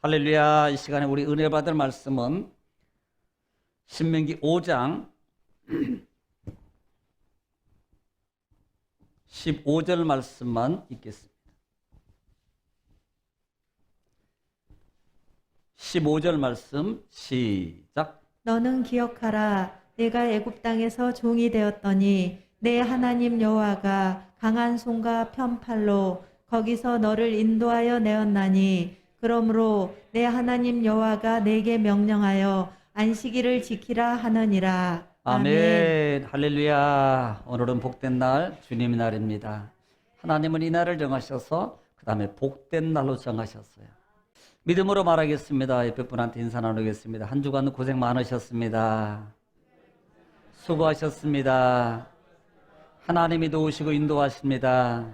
할렐루야. 이 시간에 우리 은혜 받을 말씀은 신명기 5장 15절 말씀만 읽겠습니다. 15절 말씀 시작. 너는 기억하라. 내가 애굽 땅에서 종이 되었더니 내 하나님 여호와가 강한 손과 편팔로 거기서 너를 인도하여 내었나니 그러므로 내 하나님 여호와가 내게 명령하여 안식일을 지키라 하느니라. 아멘. 할렐루야. 오늘은 복된 날, 주님의 날입니다. 하나님은 이 날을 정하셔서 그 다음에 복된 날로 정하셨어요. 믿음으로 말하겠습니다. 옆에 분한테 인사 나누겠습니다. 한 주간 고생 많으셨습니다. 수고하셨습니다. 하나님이 도우시고 인도하십니다.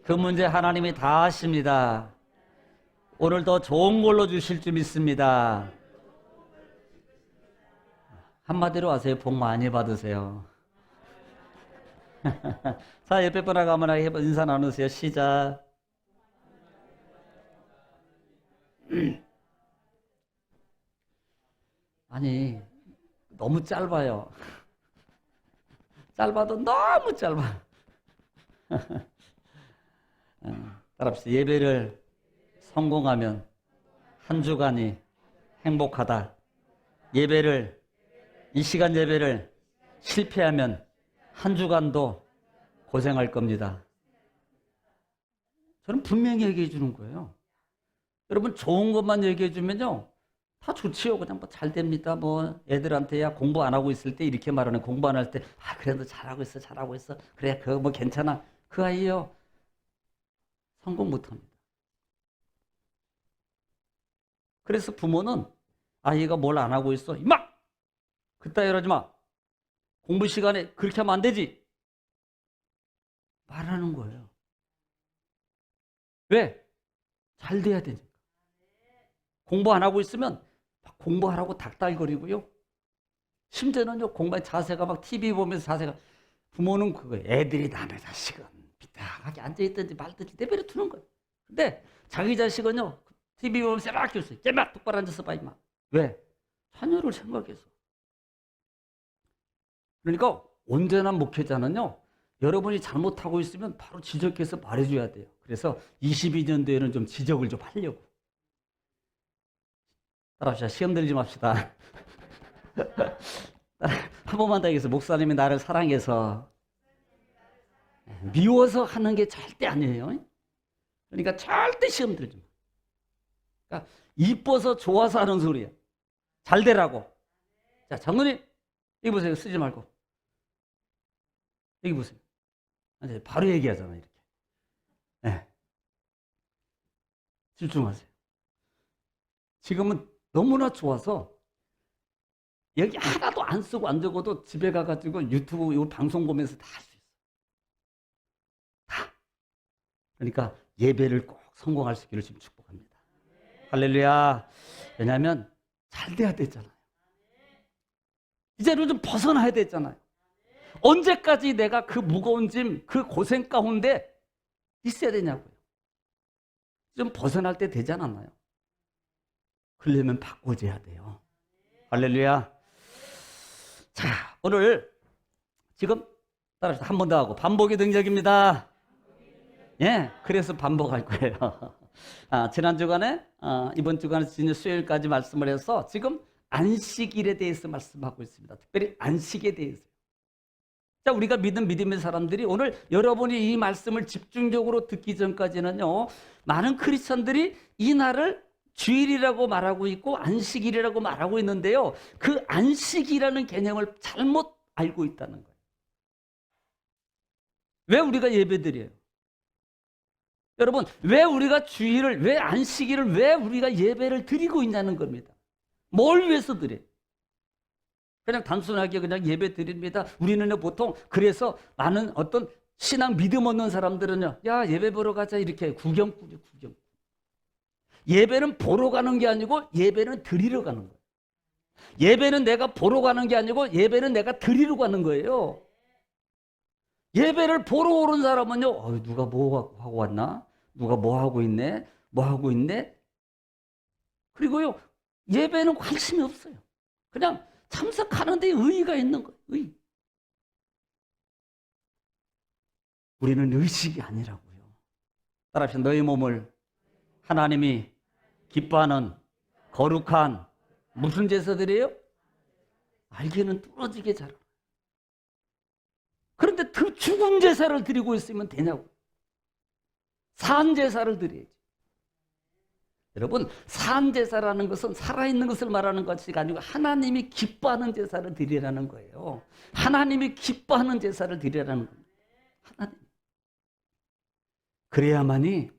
그 문제 하나님이 다 하십니다. 오늘 더 좋은 걸로 주실 줄 믿습니다. 한마디로 하세요. 복 많이 받으세요. 자, 옆에 분하고 한번 인사 나누세요. 시작. 아니, 너무 짧아요. 짧아도 너무 짧아. 따라합시다. 예배를 성공하면 한 주간이 행복하다. 예배를, 이 시간 예배를 실패하면 한 주간도 고생할 겁니다. 저는 분명히 얘기해 주는 거예요. 여러분 좋은 것만 얘기해 주면요 다 좋지요. 그냥 뭐 잘 됩니다. 뭐 애들한테야 공부 안 하고 있을 때 이렇게 말하는, 공부 안 할 때 그래도 잘하고 있어 잘하고 있어 그래 그거 뭐 괜찮아. 그 아이요 성공 못합니다. 그래서 부모는 아이가 뭘 안 하고 있어 임마 그따위 이러지 마, 공부 시간에 그렇게 하면 안 되지 말하는 거예요. 왜? 잘 돼야 되니까. 공부 안 하고 있으면 막 공부하라고 닥달거리고요. 심지어는요, 공부의 자세가 막 TV 보면서 자세가, 부모는 그거 애들이 남의 자식은 비딱하게 앉아있든지 말든지 내버려 두는 거예요. 근데 자기 자식은요, TV 보면서 막 있어요. 쟤마 똑바로 앉아서 봐, 임마. 왜? 자녀를 생각해서. 그러니까 언제나 목회자는요, 여러분이 잘못하고 있으면 바로 지적해서 말해줘야 돼요. 그래서 22년도에는 좀 지적을 좀 하려고. 따라합시다. 시험 들지 맙시다. 한 번만 더 하겠습니다. 목사님이 나를 사랑해서 미워서 하는 게 절대 아니에요. 그러니까 절대 시험 들지 마. 그러니까 이뻐서 좋아서 하는 소리야. 잘 되라고. 자, 장로님 여기 보세요. 쓰지 말고 여기 보세요. 바로 얘기하잖아요. 이렇게. 네. 집중하세요. 지금은 너무나 좋아서 여기 하나도 안 쓰고 안 적어도 집에 가가지고 유튜브 이 방송 보면서 다 할 수 있어. 다. 그러니까 예배를 꼭 성공할 수 있기를 지금 축복합니다. 할렐루야. 왜냐하면 잘 돼야 되잖아요. 이제는 좀 벗어나야 되잖아요. 언제까지 내가 그 무거운 짐, 그 고생 가운데 있어야 되냐고요. 좀 벗어날 때 되지 않았나요? 그러려면 바꿔줘야 돼요. 할렐루야. 자, 오늘 지금 따라서 한 번 더 하고 반복의 능력입니다. 예, 그래서 반복할 거예요. 지난 주간에 이번 주간에 지난 수요일까지 말씀을 해서 지금 안식일에 대해서 말씀하고 있습니다. 특별히 안식에 대해서. 자, 우리가 믿은 믿음의 사람들이 오늘 여러분이 이 말씀을 집중적으로 듣기 전까지는요, 많은 크리스천들이 이 날을 주일이라고 말하고 있고 안식일이라고 말하고 있는데요, 그 안식이라는 개념을 잘못 알고 있다는 거예요. 왜 우리가 예배드려요? 여러분, 왜 우리가 주일을, 왜 안식일을, 왜 우리가 예배를 드리고 있냐는 겁니다. 뭘 위해서 드려요? 그냥 단순하게 그냥 예배 드립니다. 우리는 보통 그래서 많은 어떤 신앙 믿음 없는 사람들은요, 야 예배 보러 가자 이렇게 구경꾼이에요. 구경. 예배는 보러 가는 게 아니고 예배는 드리러 가는 거예요. 예배는 내가 보러 가는 게 아니고 예배는 내가 드리러 가는 거예요. 예배를 보러 오는 사람은요, 누가 뭐 하고 왔나? 누가 뭐 하고 있네? 뭐 하고 있네? 그리고요, 예배는 관심이 없어요. 그냥 참석하는 데 의의가 있는 거예요. 의의. 우리는 의식이 아니라고요. 따라합시다. 너희 몸을 하나님이 기뻐하는 거룩한 무슨 제사들이에요? 알기는 뚫어지게 잘. 그런데 그 죽은 제사를 드리고 있으면 되냐고. 산 제사를 드려야지. 여러분, 산 제사라는 것은 살아있는 것을 말하는 것이 아니고 하나님이 기뻐하는 제사를 드리라는 거예요. 하나님이 기뻐하는 제사를 드리라는 겁니다. 하나님. 그래야만이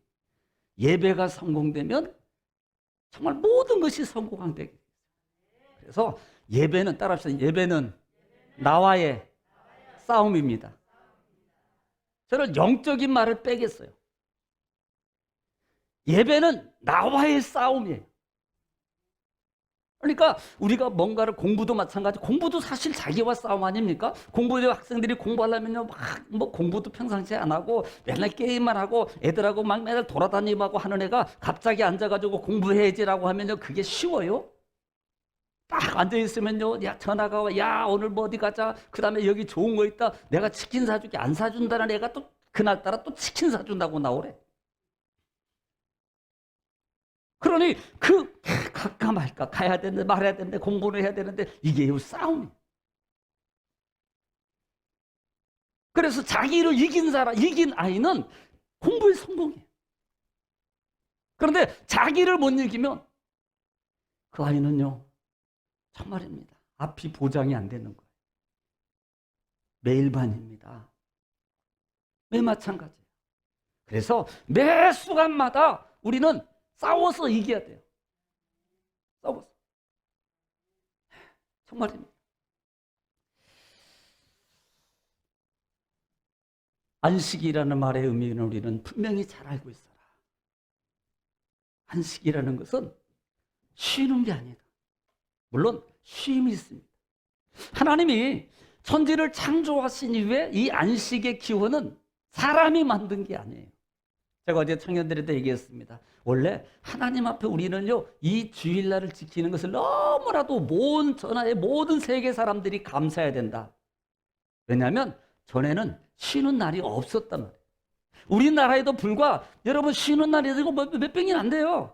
예배가 성공되면 정말 모든 것이 성공되게 돼요. 그래서 예배는, 따라합시다. 예배는 나와의 싸움입니다. 저는 영적인 말을 빼겠어요. 예배는 나와의 싸움이에요. 그러니까 우리가 뭔가를 공부도 마찬가지, 공부도 사실 자기와 싸움 아닙니까? 공부도 학생들이 공부하려면요, 뭐 공부도 평상시에 안 하고 맨날 게임만 하고 애들하고 막 맨날 돌아다니고 하는 애가 갑자기 앉아가지고 공부해야지라고 하면요, 그게 쉬워요? 딱 앉아있으면요, 야, 전화가 와, 야, 오늘 뭐 어디 가자. 그 다음에 여기 좋은 거 있다. 내가 치킨 사줄게. 안 사준다는 애가 또 그날따라 또 치킨 사준다고 나오래. 그러니 갈까 말까, 가야 되는데 말해야 되는데 공부를 해야 되는데 이게 싸움이에요. 그래서 자기를 이긴 아이는 공부에 성공해요. 그런데 자기를 못 이기면 그 아이는요, 정말입니다. 앞이 보장이 안 되는 거예요. 매일 반입니다. 매 마찬가지예요. 그래서 매 순간마다 우리는 싸워서 이겨야 돼요. 싸워서. 정말입니다. 안식이라는 말의 의미는 우리는 분명히 잘 알고 있어라. 안식이라는 것은 쉬는 게 아니다. 물론 쉼이 있습니다. 하나님이 천지를 창조하신 이후에 이 안식의 기원은 사람이 만든 게 아니에요. 제가 어제 청년들한테 얘기했습니다. 원래 하나님 앞에 우리는요, 이 주일날을 지키는 것을 너무나도 전하의 모든 세계 사람들이 감사해야 된다. 왜냐하면 전에는 쉬는 날이 없었단 말이에요. 우리나라에도 불과 여러분 쉬는 날이 되고 몇 병이 안 돼요.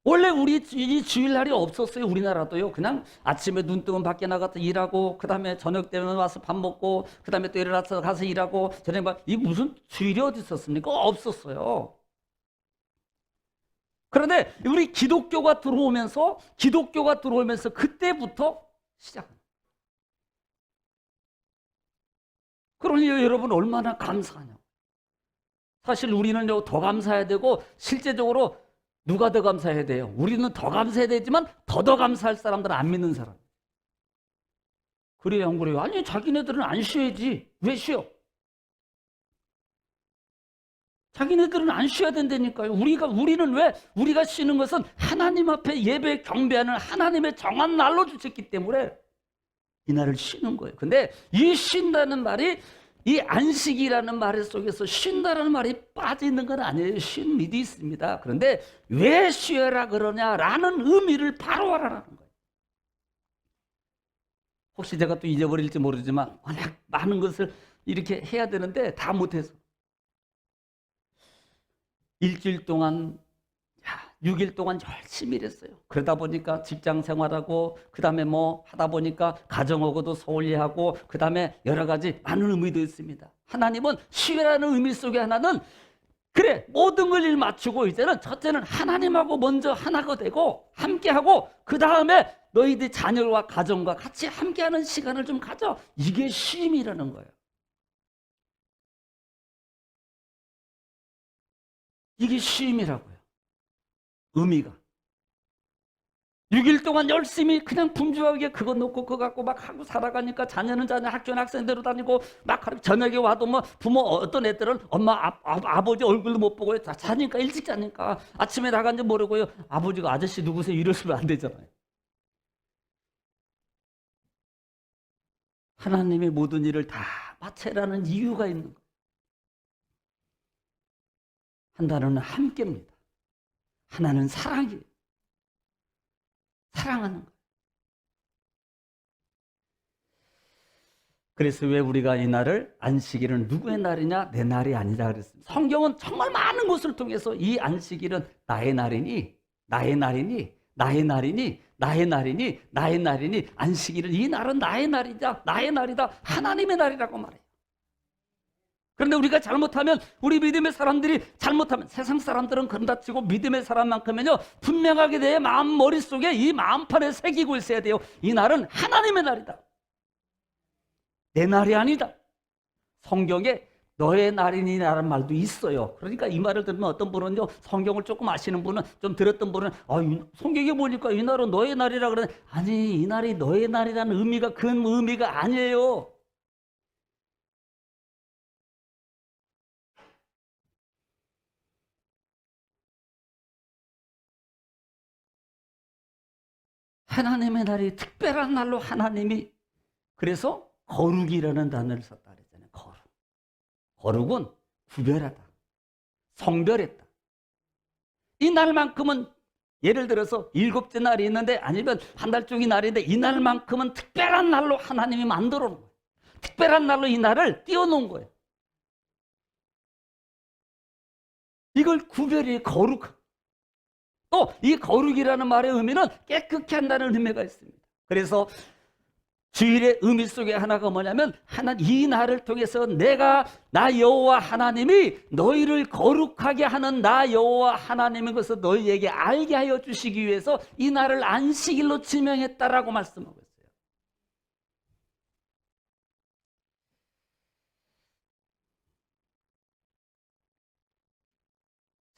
원래 이 주일날이 없었어요. 우리나라도요. 그냥 아침에 눈 뜨면 밖에 나가서 일하고, 그 다음에 저녁 되면 와서 밥 먹고, 그 다음에 또 일어나서 가서 일하고, 이 무슨 주일이 어디 있었습니까? 없었어요. 그런데 우리 기독교가 들어오면서 그때부터 시작합니다. 그러니 여러분 얼마나 감사하냐고. 사실 우리는요, 더 감사해야 되고, 실제적으로 누가 더 감사해야 돼요? 우리는 더 감사해야 되지만 더 감사할 사람들은 안 믿는 사람. 그래요, 안 그래요? 아니, 자기네들은 안 쉬어야지. 왜 쉬어? 자기네들은 안 쉬어야 된다니까요. 우리는 왜? 우리가 쉬는 것은 하나님 앞에 예배 경배하는 하나님의 정한 날로 주셨기 때문에 이 날을 쉬는 거예요. 근데 이 쉰다는 말이, 이 안식이라는 말 속에서 쉰다는 말이 빠져있는 건 아니에요. 쉰 미도 있습니다. 그런데 왜 쉬어라 그러냐라는 의미를 바로 알아라는 거예요. 혹시 제가 또 잊어버릴지 모르지만 워낙 많은 것을 이렇게 해야 되는데 다 못해서 일주일 동안 6일 동안 열심히 일했어요. 그러다 보니까 직장 생활하고, 그 다음에 뭐 하다 보니까 가정하고도 소홀히 하고, 그 다음에 여러 가지 많은 의미도 있습니다. 하나님은 쉬라는 의미 속에 하나는, 그래, 모든 걸 일 맞추고 이제는 첫째는 하나님하고 먼저 하나가 되고 함께하고, 그 다음에 너희들 자녀와 가정과 같이 함께하는 시간을 좀 가져. 이게 쉼이라는 거예요. 이게 쉼이라고요. 의미가. 6일 동안 열심히 그냥 분주하게 그거 놓고 그거 갖고 막 하고 살아가니까 자녀는 자녀, 학교는 학생대로 다니고 막 저녁에 와도 뭐 부모, 어떤 애들은 엄마, 아버지 얼굴도 못 보고요. 자니까 일찍 자니까 아침에 나간지 모르고요. 아버지가 아저씨 누구세요? 이러시면 안 되잖아요. 하나님의 모든 일을 다 마치라는 이유가 있는 거예요. 한 단어는 함께입니다. 하나는 사랑이에요. 사랑하는 거예요. 그래서 왜 우리가 이 날을 안식일은 누구의 날이냐? 내 날이 아니다 그랬습니다. 성경은 정말 많은 것을 통해서 이 안식일은 나의 날이니, 나의 날이니, 나의 날이니, 나의 날이니, 나의 날이니, 안식일은 이 날은 나의 날이다, 나의 날이다, 하나님의 날이라고 말해요. 그런데 우리가 잘못하면, 우리 믿음의 사람들이 잘못하면, 세상 사람들은 그런다 치고 믿음의 사람만큼은요, 분명하게 내 마음 머릿속에 이 마음판에 새기고 있어야 돼요. 이 날은 하나님의 날이다. 내 날이 아니다. 성경에 너의 날이니라는 말도 있어요. 그러니까 이 말을 들으면 어떤 분은요, 성경을 조금 아시는 분은, 좀 들었던 분은, 성경에 보니까 이 날은 너의 날이라 그러는데, 아니, 이 날이 너의 날이라는 의미가 그 의미가 아니에요. 하나님의 날이 특별한 날로 하나님이, 그래서 거룩이라는 단어를 썼다 그랬잖아요. 거룩. 거룩은 구별하다, 성별했다. 이 날만큼은, 예를 들어서 7째 날이 있는데, 아니면 한 달 중이 날인데, 이 날만큼은 특별한 날로 하나님이 만들어 놓은 거예요. 특별한 날로 이 날을 띄워놓은 거예요. 이걸 구별이 거룩. 또 이 거룩이라는 말의 의미는 깨끗게 한다는 의미가 있습니다. 그래서 주일의 의미 속에 하나가 뭐냐면, 이 날을 통해서 나 여호와 하나님이 너희를 거룩하게 하는 나 여호와 하나님인 것을 너희에게 알게 하여 주시기 위해서 이 날을 안식일로 지명했다라고 말씀하고 있어요.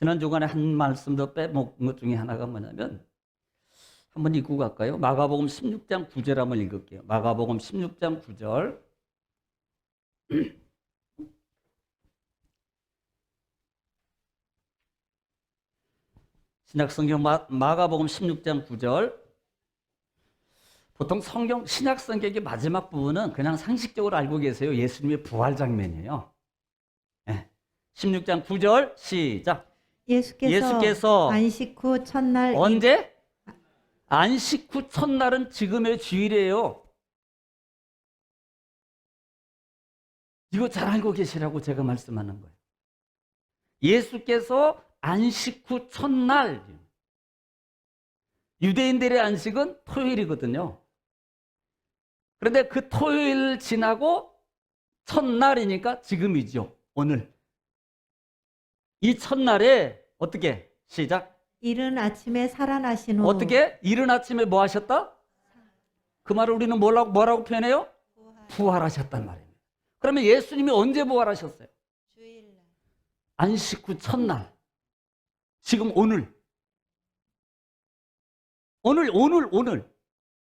지난 주간에 한 말씀 더 빼먹은 것 중에 하나가 뭐냐면, 한번 읽고 갈까요? 마가복음 16장 9절 한번 읽을게요. 마가복음 16장 9절. 신약성경 마가복음 16장 9절. 보통 신약성경의 마지막 부분은 그냥 상식적으로 알고 계세요. 예수님의 부활 장면이에요. 16장 9절 시작. 예수께서 안식 후 첫날 언제? 안식 후 첫날은 지금의 주일이에요. 이거 잘 알고 계시라고 제가 말씀하는 거예요. 예수께서 안식 후 첫날, 유대인들의 안식은 토요일이거든요. 그런데 그 토요일 지나고 첫날이니까 지금이죠. 오늘. 이 첫날에 어떻게? 시작. 이른 아침에 살아나신 후 어떻게? 이른 아침에 뭐 하셨다? 그 말을 우리는 뭐라고 표현해요? 부활하셨단 말입니다. 그러면 예수님이 언제 부활하셨어요? 주일날. 안식 후 첫날. 지금 오늘. 오늘.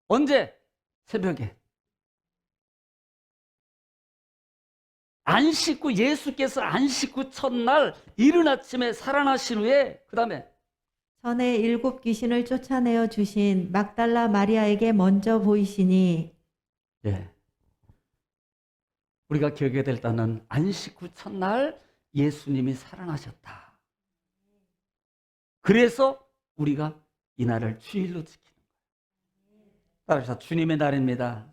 언제? 새벽에. 안식 후, 예수께서 안식 후 첫날 이른 아침에 살아나신 후에, 그 다음에 전에 7 귀신을 쫓아내어 주신 막달라 마리아에게 먼저 보이시니, 우리가 기억해야 될 단어는 안식 후 첫날 예수님이 살아나셨다. 그래서 우리가 이 날을 주일로 지키는 거예요. 따라서 주님의 날입니다.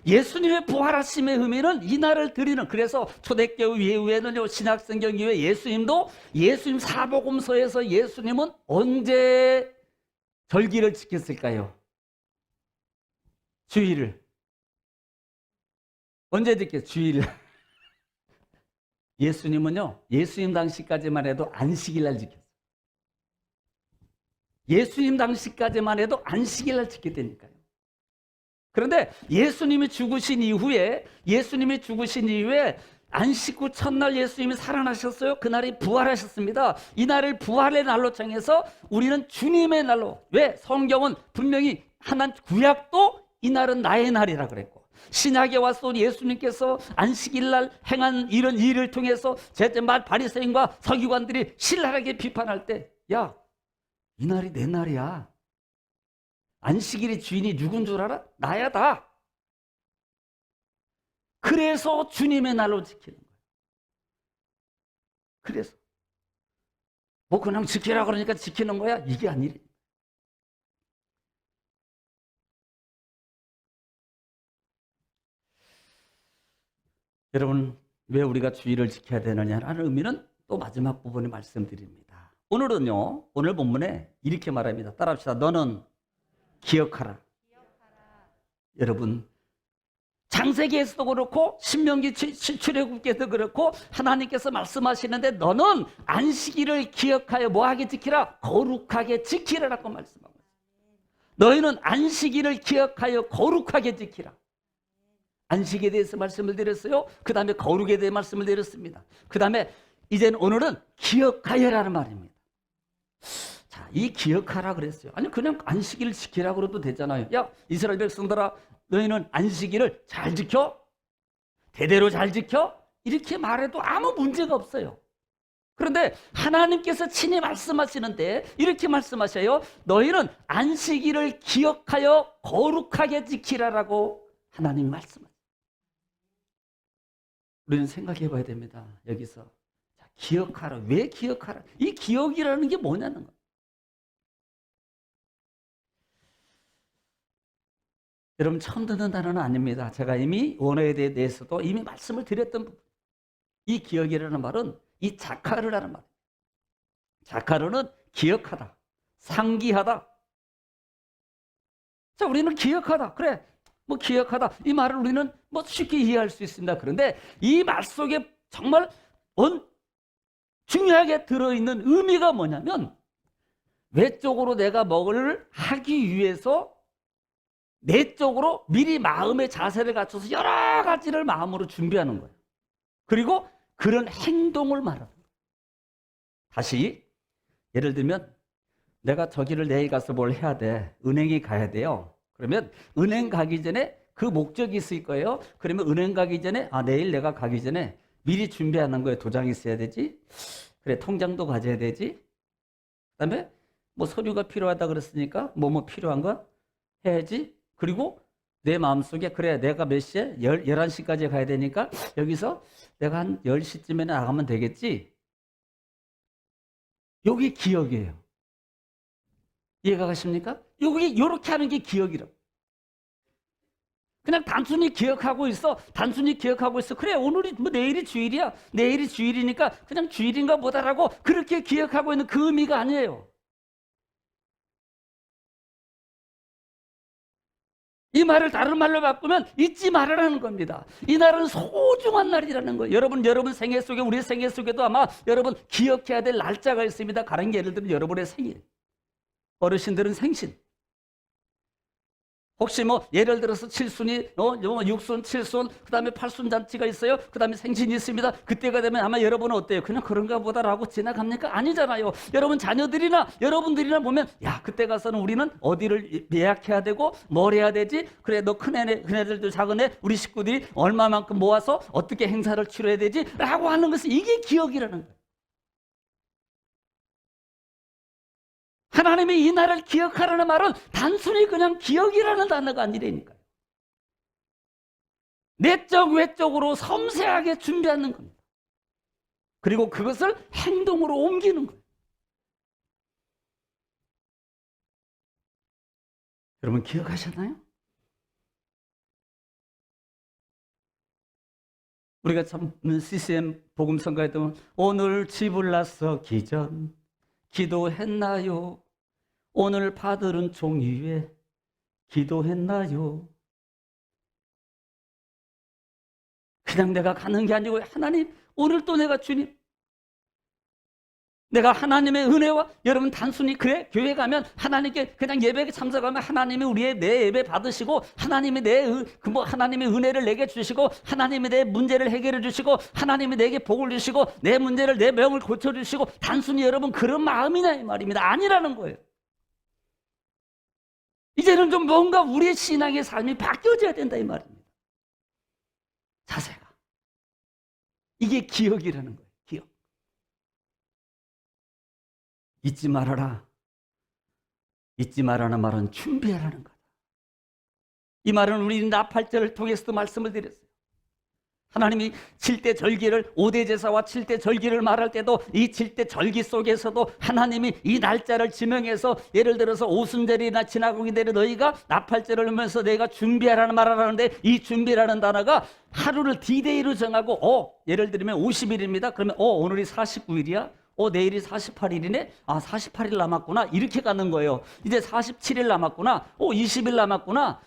예수님의 부활하심의 의미는 이 날을 드리는, 그래서 초대교회 이후에는요, 신약성경 이후에 예수님 사복음서에서 예수님은 언제 절기를 지켰을까요? 주일을. 언제 지켰어요? 주일을. 예수님은요, 예수님 당시까지만 해도 안식일 날 지켰어요. 예수님 당시까지만 해도 안식일 날 지켰다니까요. 그런데 예수님이 죽으신 이후에 안식 후 첫날 예수님이 살아나셨어요. 그날이 부활하셨습니다. 이 날을 부활의 날로 정해서 우리는 주님의 날로, 왜? 성경은 분명히 구약도 이 날은 나의 날이라 그랬고, 신약에 와서 예수님께서 안식일 날 행한 이런 일을 통해서 바리새인과 서기관들이 신랄하게 비판할 때, 야, 이 날이 내 날이야. 안식일의 주인이 누군 줄 알아? 나야 다. 그래서 주님의 날로 지키는 거예요. 그래서 뭐 그냥 지키라 그러니까 지키는 거야? 이게 아니래. 여러분, 왜 우리가 주의를 지켜야 되느냐라는 의미는 또 마지막 부분에 말씀드립니다. 오늘은요, 오늘 본문에 이렇게 말합니다. 따라합시다. 너는 기억하라. 여러분, 창세기에서도 그렇고 신명기 출애굽기에도 그렇고 하나님께서 말씀하시는데 너는 안식일을 기억하여 뭐하게 지키라? 거룩하게 지키라라고 말씀하고 있습니다. 너희는 안식일을 기억하여 거룩하게 지키라. 안식에 대해서 말씀을 드렸어요. 그 다음에 거룩에 대해 말씀을 드렸습니다. 그 다음에 이제는 오늘은 기억하여라는 말입니다. 자, 이 기억하라 그랬어요. 아니 그냥 안식일을 지키라 그래도 되잖아요. 야, 이스라엘 백성들아, 너희는 안식일을 잘 지켜? 대대로 잘 지켜? 이렇게 말해도 아무 문제가 없어요. 그런데 하나님께서 친히 말씀하시는데 이렇게 말씀하셔요. 너희는 안식일을 기억하여 거룩하게 지키라라고 하나님이 말씀하세요. 우리는 생각해 봐야 됩니다. 여기서. 자, 기억하라. 왜 기억하라? 이 기억이라는 게 뭐냐는 거예요. 여러분 처음 듣는 단어는 아닙니다. 제가 이미 원어에 대해서도 이미 말씀을 드렸던 부분. 이 기억이라는 말은 이 자카르라는 말. 자카르는 기억하다, 상기하다. 자, 우리는 기억하다. 그래, 뭐 기억하다. 이 말을 우리는 뭐 쉽게 이해할 수 있습니다. 그런데 이 말 속에 정말 중요하게 들어있는 의미가 뭐냐면 외적으로 내가 뭐를 하기 위해서 내적으로 미리 마음의 자세를 갖춰서 여러 가지를 마음으로 준비하는 거예요. 그리고 그런 행동을 말하는 거예요. 다시 예를 들면 내가 저기를 내일 가서 뭘 해야 돼. 은행에 가야 돼요. 그러면 은행 가기 전에 그 목적이 있을 거예요. 그러면 은행 가기 전에 내일 내가 가기 전에 미리 준비하는 거에 도장이 있어야 되지. 그래, 통장도 가져야 되지. 그다음에 뭐 서류가 필요하다 그랬으니까 뭐 필요한 거 해야지. 그리고 내 마음속에 그래 내가 몇 시에 11시까지 가야 되니까 여기서 내가 한 10시쯤에 나가면 되겠지. 이게 기억이에요. 이해가 가십니까? 이렇게 하는 게 기억이라고. 그냥 단순히 기억하고 있어. 단순히 기억하고 있어. 그래 오늘이 뭐 내일이 주일이야. 내일이 주일이니까 그냥 주일인가 보다라고 그렇게 기억하고 있는 그 의미가 아니에요. 이 말을 다른 말로 바꾸면 잊지 말아라는 겁니다. 이 날은 소중한 날이라는 거예요. 여러분 생애 속에 우리 생애 속에도 아마 여러분 기억해야 될 날짜가 있습니다. 가령 예를 들면 여러분의 생일, 어르신들은 생신. 혹시 뭐 예를 들어서 칠순이 육순, 칠순, 그다음에 팔순 잔치가 있어요. 그다음에 생신이 있습니다. 그때가 되면 아마 여러분은 어때요? 그냥 그런가 보다라고 지나갑니까? 아니잖아요. 여러분 자녀들이나 여러분들이나 보면 야 그때 가서는 우리는 어디를 예약해야 되고 뭘 해야 되지? 그래 너 큰애들도 작은애 우리 식구들이 얼마만큼 모아서 어떻게 행사를 치러야 되지? 라고 하는 것은 이게 기억이라는 거예요. 하나님이 이 날을 기억하라는 말은 단순히 그냥 기억이라는 단어가 아니라니까요. 내적 외적으로 섬세하게 준비하는 겁니다. 그리고 그것을 행동으로 옮기는 거예요. 여러분 기억하셨나요? 우리가 참 CCM 복음성가에도 오늘 집을 나서 기전 기도했나요? 오늘 받으른 종이 위에 기도했나요? 그냥 내가 가는 게 아니고 하나님 오늘 또 내가 주님 내가 하나님의 은혜와 여러분 단순히 그래 교회 가면 하나님께 그냥 예배에 참석하면 하나님이 우리의 내 예배 받으시고 하나님이 하나님의 은혜를 내게 주시고 하나님이 내 문제를 해결해 주시고 하나님이 내게 복을 주시고 내 문제를 내 병을 고쳐 주시고 단순히 여러분 그런 마음이냐 이 말입니다. 아니라는 거예요. 이제는 좀 뭔가 우리의 신앙의 삶이 바뀌어져야 된다 이 말입니다. 자세가 이게 기억이라는 거예요. 기억. 잊지 말아라. 잊지 말라는 말은 준비하라는 거다. 이 말은 우리 나팔절을 통해서도 말씀을 드렸어요. 하나님이 7대 절기를 5대 제사와 7대 절기를 말할 때도 이 7대 절기 속에서도 하나님이 이 날짜를 지명해서 예를 들어서 오순절이나 지나가게 되는 너희가 나팔절을 하면서 내가 준비하라는 말을 하는데 이 준비라는 단어가 하루를 D-Day로 정하고 예를 들면 50일입니다. 그러면 오늘이 49일이야? 내일이 48일이네? 48일 남았구나. 이렇게 가는 거예요. 이제 47일 남았구나. 20일 남았구나.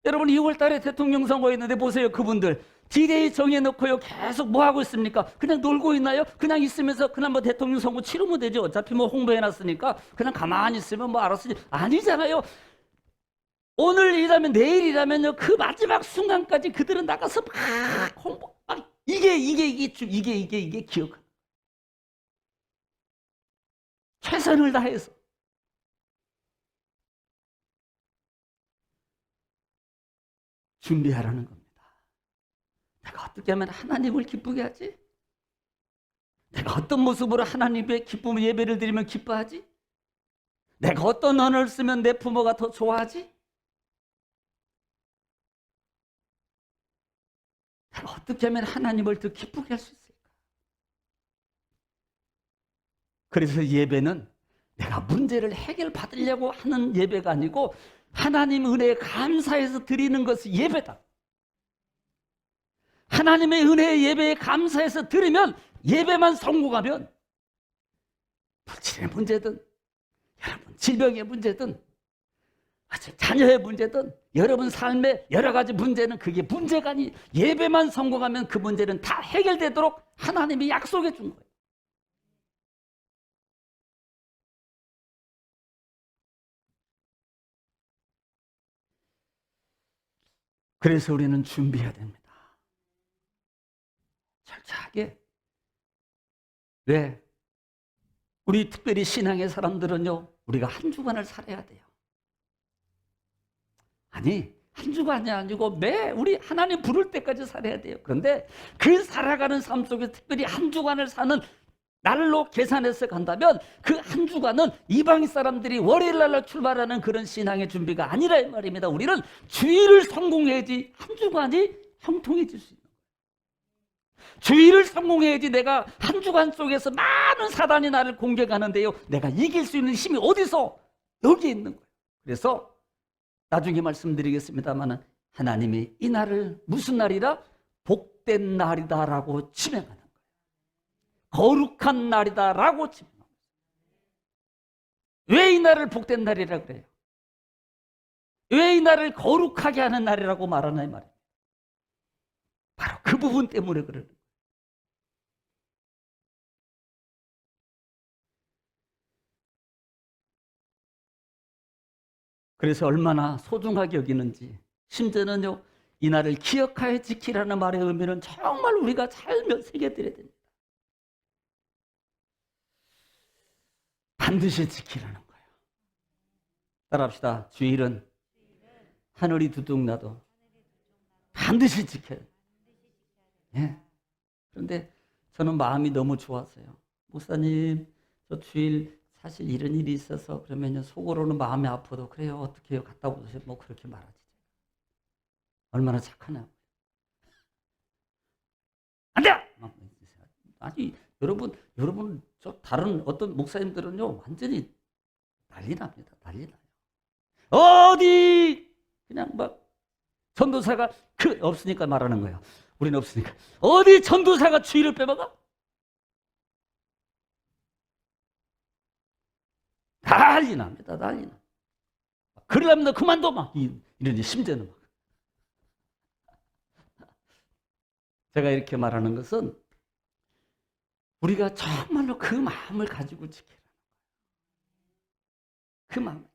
여러분 2월 달에 대통령 선거 있는데 보세요. 그분들 D-Day 정해놓고요. 계속 뭐 하고 있습니까? 그냥 놀고 있나요? 그냥 있으면서 그냥 뭐 대통령 선거 치르면 되죠. 어차피 뭐 홍보해놨으니까 그냥 가만히 있으면 뭐 알았지. 아니잖아요. 오늘 일하면 내일이라면요. 그 마지막 순간까지 그들은 나가서 막 홍보, 막 이게 기억. 최선을 다해서. 준비하라는 겁니다. 내가 어떻게 하면 하나님을 기쁘게 하지? 내가 어떤 모습으로 하나님의 기쁨 예배를 드리면 기뻐하지? 내가 어떤 언어를 쓰면 내 부모가 더 좋아하지? 내가 어떻게 하면 하나님을 더 기쁘게 할 수 있을까? 그래서 예배는 내가 문제를 해결받으려고 하는 예배가 아니고 하나님 은혜에 감사해서 드리는 것이 예배다. 하나님의 은혜의 예배에 감사해서 드리면 예배만 성공하면 불질의 문제든 여러분 질병의 문제든 자녀의 문제든 여러분 삶의 여러 가지 문제는 그게 문제가 아니 예배만 성공하면 그 문제는 다 해결되도록 하나님이 약속해 준 거예요. 그래서 우리는 준비해야 됩니다. 철저하게. 왜? 우리 특별히 신앙의 사람들은요, 우리가 한 주간을 살아야 돼요. 아니, 한 주간이 아니고 우리 하나님 부를 때까지 살아야 돼요. 그런데 그 살아가는 삶 속에 특별히 한 주간을 사는 날로 계산해서 간다면 그 한 주간은 이방 사람들이 월요일 날로 출발하는 그런 신앙의 준비가 아니라 이 말입니다. 우리는 주일을 성공해야지 한 주간이 형통해질 수 있는 거예요. 주일을 성공해야지 내가 한 주간 속에서 많은 사단이 나를 공격하는데요. 내가 이길 수 있는 힘이 어디서? 여기 있는 거예요. 그래서 나중에 말씀드리겠습니다만 하나님이 이 날을 무슨 날이라? 복된 날이다라고 지명하는 거예요. 거룩한 날이다라고 지명합니다. 왜 이 날을 복된 날이라고 그래요? 왜 이 날을 거룩하게 하는 날이라고 말하나 이 말이에요. 바로 그 부분 때문에 그래요. 그래서 얼마나 소중하게 여기는지 심지어는요 이 날을 기억하여 지키라는 말의 의미는 정말 우리가 잘 새겨드려야 됩니다. 반드시 지키라는 거예요. 따라합시다. 주일은 하늘이 두둑나도 반드시 지켜요. 예. 그런데 저는 마음이 너무 좋았어요. 목사님, 저 주일 사실 이런 일이 있어서 그러면요 속으로는 마음이 아파도 그래요 어떻게 해요 갔다 오세요 뭐 그렇게 말하지. 얼마나 착하냐고. 안 돼! 아니 여러분 저 다른 어떤 목사님들은요 완전히 난리 납니다. 난리 나요. 어디 그냥 막 전도사가 없으니까 말하는 거예요. 우리는 없으니까. 어디 전도사가 주일을 빼먹어? 난리 납니다. 난리 나. 그러려면 너 그만둬 막 이러니 심지어는 막. 제가 이렇게 말하는 것은 우리가 정말로 그 마음을 가지고 지키라는 거예요. 그 마음.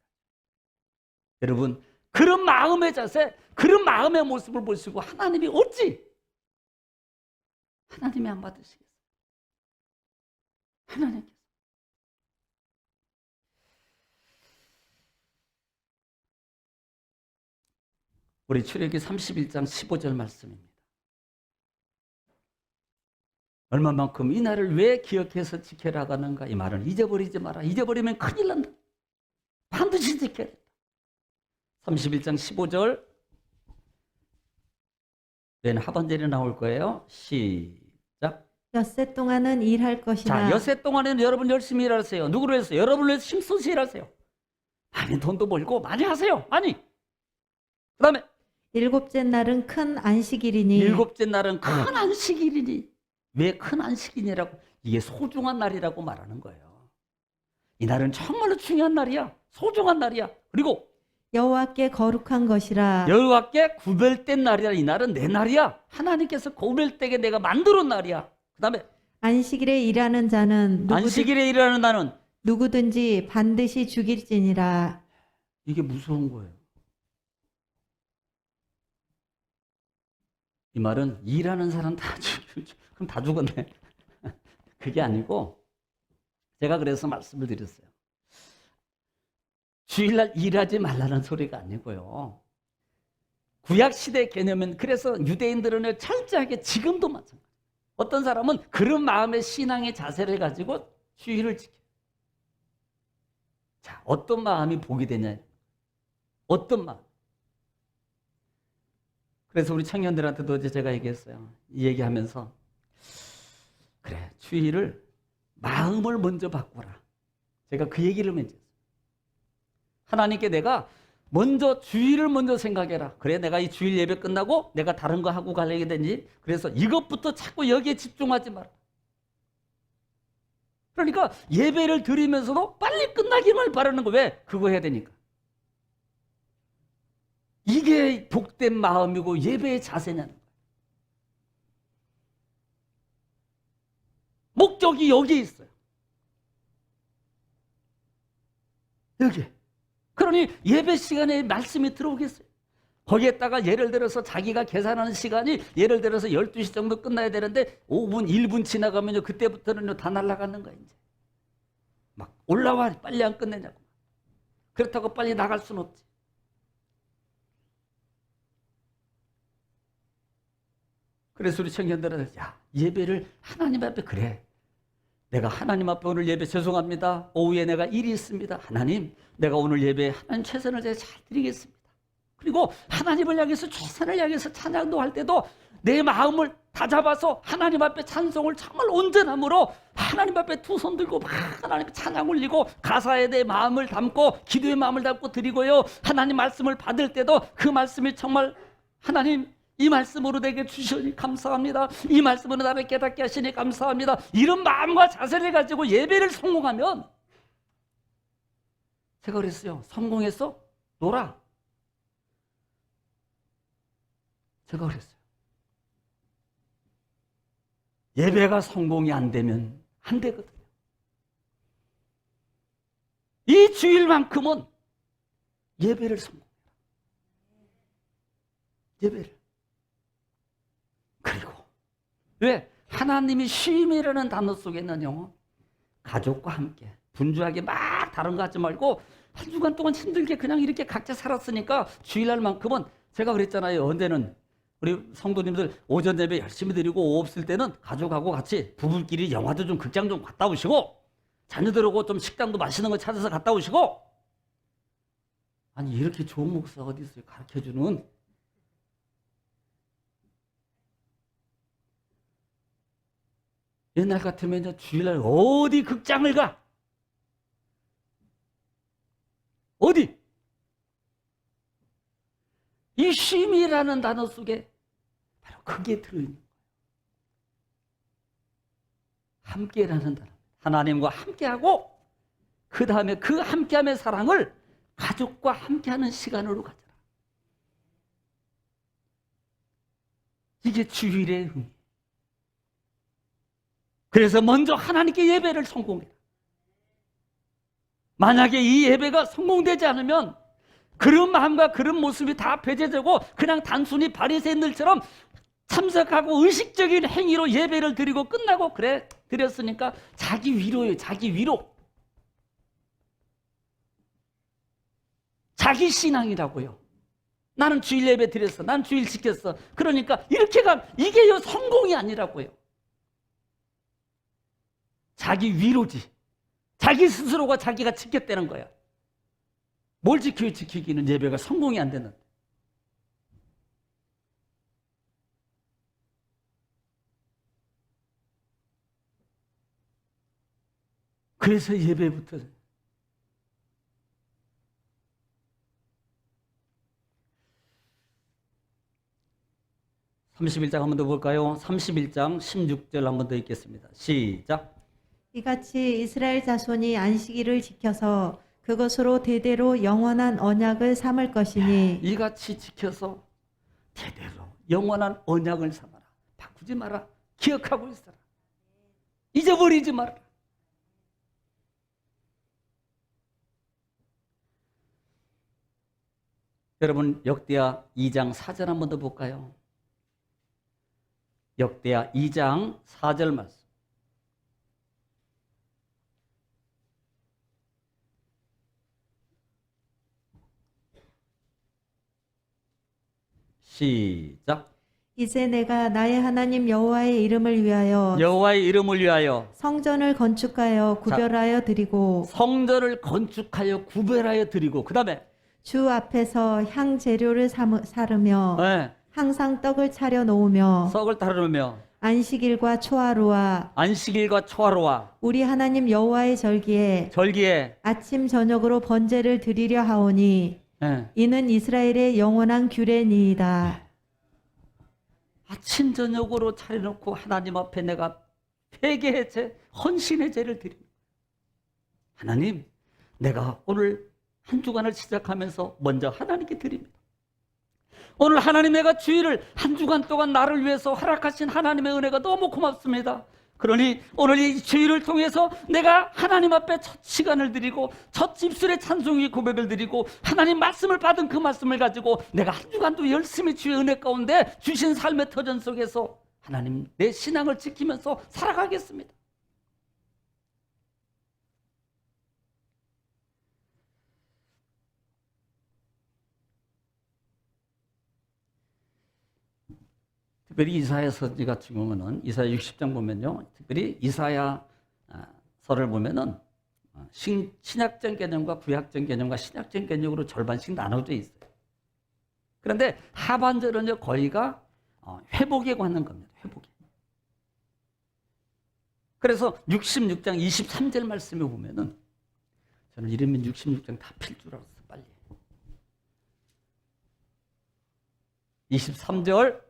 여러분 그런 마음의 자세, 그런 마음의 모습을 보시고 하나님이 어찌 하나님이 안 받으시겠어요? 하나님께서. 우리 출애굽기 31장 15절 말씀입니다. 얼마만큼 이 날을 왜 기억해서 지켜라 하는가? 이 말은 잊어버리지 마라. 잊어버리면 큰일 난다. 반드시 지켜야 된다. 31장 15절 왼 하반절에 나올 거예요. 시작. 엿새 동안은 일할 것이나 자, 엿새 동안에는 여러분 열심히 일하세요. 누구를 위해서? 여러분을 위해서 힘써서 일하세요. 많이 돈도 벌고 많이 하세요. 많이. 그 다음에 일곱째 날은 큰 안식일이니 일곱째 날은 큰 안식일이니. 왜 큰 안식일이라고? 이게 소중한 날이라고 말하는 거예요. 이 날은 정말로 중요한 날이야. 소중한 날이야. 그리고 여호와께 거룩한 것이라. 여호와께 구별된 날이야. 이 날은 내 날이야. 하나님께서 구별되게 내가 만들어놓은 날이야. 그 다음에 안식일에 일하는 자는 안식일에 일하는 나는 누구든지 반드시 죽일지니라. 이게 무서운 거예요. 이 말은 일하는 사람 다 그럼 다 죽었네. 그게 아니고 제가 그래서 말씀을 드렸어요. 주일날 일하지 말라는 소리가 아니고요. 구약시대 개념은 그래서 유대인들은 철저하게 지금도 마찬가지예요. 어떤 사람은 그런 마음의 신앙의 자세를 가지고 주일을 지켜요. 자, 어떤 마음이 복이 되냐? 어떤 마음? 그래서 우리 청년들한테도 이제 제가 얘기했어요. 이 얘기하면서 그래, 주일을 마음을 먼저 바꾸라. 제가 그 얘기를 먼저 했어요. 하나님께 내가 먼저 주일을 먼저 생각해라. 그래, 내가 이 주일 예배 끝나고 내가 다른 거 하고 가려게 되니 그래서 이것부터 자꾸 여기에 집중하지 마라. 그러니까 예배를 드리면서도 빨리 끝나기만 바라는 거. 왜? 그거 해야 되니까. 이게 복된 마음이고 예배의 자세냐는 거예요. 목적이 여기에 있어요. 여기. 그러니 예배 시간에 말씀이 들어오겠어요. 거기에다가 예를 들어서 자기가 계산하는 시간이 예를 들어서 12시 정도 끝나야 되는데 5분, 1분 지나가면요 그때부터는 다 날아가는 거야. 이제 막 올라와, 빨리 안 끝내냐고. 그렇다고 빨리 나갈 수는 없지. 그래서 우리 청년들은 야, 예배를 하나님 앞에, 그래, 내가 하나님 앞에 오늘 예배 죄송합니다. 오후에 내가 일이 있습니다. 하나님, 내가 오늘 예배 하나님 최선을 다해 잘 드리겠습니다. 그리고 하나님을 향해서 최선을 향해서 찬양도 할 때도 내 마음을 다잡아서 하나님 앞에 찬송을 정말 온전함으로 하나님 앞에 두 손 들고 막 하나님 찬양 올리고 가사에 내 마음을 담고 기도의 마음을 담고 드리고요. 하나님 말씀을 받을 때도 그 말씀이 정말 하나님 이 말씀으로 내게 주시니 감사합니다. 이 말씀으로 나를 깨닫게 하시니 감사합니다. 이런 마음과 자세를 가지고 예배를 성공하면, 제가 그랬어요. 성공해서 놀아. 제가 그랬어요. 예배가 성공이 안 되면 안 되거든요. 이 주일만큼은 예배를 성공해라. 예배를. 그리고 왜? 하나님이 쉼이라는 단어 속에는요, 가족과 함께 분주하게 막 다른 거 하지 말고 한 주간 동안 힘들게 그냥 이렇게 각자 살았으니까 주일날만큼은, 제가 그랬잖아요. 언제는 우리 성도님들 오전 예배 열심히 드리고 오후 없을 때는 가족하고 같이 부부끼리 영화도 좀 극장 좀 갔다 오시고 자녀들하고 좀 식당도 맛있는 거 찾아서 갔다 오시고. 아니, 이렇게 좋은 목사가 어디 있어요? 가르쳐주는. 옛날 같으면 주일날 어디 극장을 가? 어디? 이 쉼이라는 단어 속에 바로 그게 들어있는 거예요. 함께라는 단어. 하나님과 함께하고 그 다음에 그 함께함의 사랑을 가족과 함께하는 시간으로 가져라. 이게 주일의 의미. 그래서 먼저 하나님께 예배를 성공해라. 만약에 이 예배가 성공되지 않으면 그런 마음과 그런 모습이 다 배제되고 그냥 단순히 바리새인들처럼 참석하고 의식적인 행위로 예배를 드리고 끝나고, 그래 드렸으니까 자기 위로예요. 자기 위로. 자기 신앙이라고요. 나는 주일 예배 드렸어. 난 주일 지켰어. 그러니까 이렇게 가면 이게 성공이 아니라고요. 자기 위로지. 자기 스스로가 자기가 지켰다는 거야. 뭘 지키기는 예배가 성공이 안 되는데. 그래서 예배부터 31장 한 번 더 볼까요? 31장 16절 한 번 더 읽겠습니다. 시작. 이같이 이스라엘 자손이 안식일을 지켜서 그것으로 대대로 영원한 언약을 삼을 것이니 이같이 지켜서 대대로 영원한 언약을 삼아라. 바꾸지 마라. 기억하고 있어라. 잊어버리지 마라. 여러분 역대하 2장 4절 한 번 더 볼까요? 역대하 2장 4절 말씀. 시작. 이제 내가 나의 하나님 여호와의 이름을 위하여 여호와의 이름을 위하여 성전을 건축하여 구별하여 드리고 성전을 건축하여 구별하여 드리고 그 다음에 주 앞에서 향 재료를 사르며 네, 항상 떡을 차려 놓으며 썩을 따르며 안식일과 초하루와 안식일과 초하루와 우리 하나님 여호와의 절기에 절기에 아침 저녁으로 번제를 드리려 하오니 네, 이는 이스라엘의 영원한 규례니이다. 아침 저녁으로 차려놓고 하나님 앞에 내가 회개의 제, 헌신의 제를 드립니다. 하나님, 내가 오늘 한 주간을 시작하면서 먼저 하나님께 드립니다. 오늘 하나님 내가 주일을 한 주간 동안 나를 위해서 허락하신 하나님의 은혜가 너무 고맙습니다. 그러니 오늘 이 주일을 통해서 내가 하나님 앞에 첫 시간을 드리고 첫 입술의 찬송의 고백을 드리고 하나님 말씀을 받은 그 말씀을 가지고 내가 한 주간도 열심히 주의 은혜 가운데 주신 삶의 터전 속에서 하나님 내 신앙을 지키면서 살아가겠습니다. 특별히 이사야 서지 같은 경우는 이사야 60장 보면요, 특별히 이사야 서를 보면은 신약적 개념과 구약적 개념과 신약적 개념으로 절반씩 나눠져 있어요. 그런데 하반절은요 거의가 회복에 관한 겁니다. 회복에. 그래서 66장 23절 말씀에 보면은 저는 이러면 66장 다 필 줄 알았어 빨리. 23절